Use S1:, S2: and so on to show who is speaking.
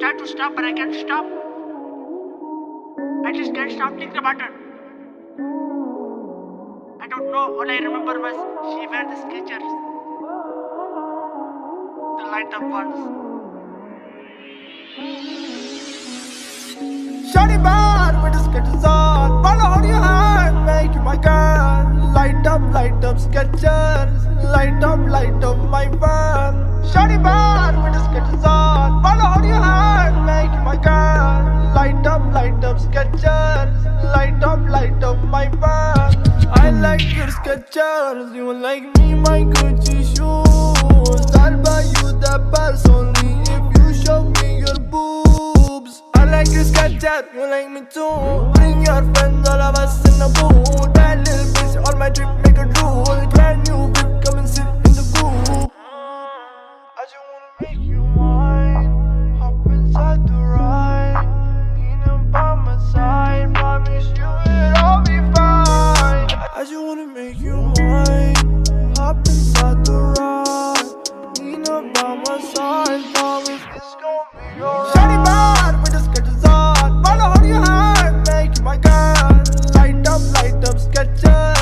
S1: try to stop, but I can't stop. I just can't stop thinking about her. I don't know. All I remember was she wear the Skechers, the light up ones.
S2: Shawty bad with the Skechers on. Follow hold your hand, make you my girl. Light up Skechers. Light up my van. Shawty bad with the Skechers on. Follow hold your hand, make you my girl. Light up Skechers. Light up my van. I like your Skechers, you like me, my Gucci shoes. I'll buy you the purse only if you show me your boobs. I like your Skechers, you like me too. Bring your friends, all of us in the booth. That little bitch on my trip, make a drool. Brand new whip, come and sit in the coupe. I just wanna make you mine. Hop inside the ride. Need by my side, promise you it'll all be fine. I just wanna make you mine. Hop inside the ride. Nina by my side, promise it's gon' be alright. Shawty bad with the Skechers on. Follow hold your hand, make you my girl. Light up Skechers.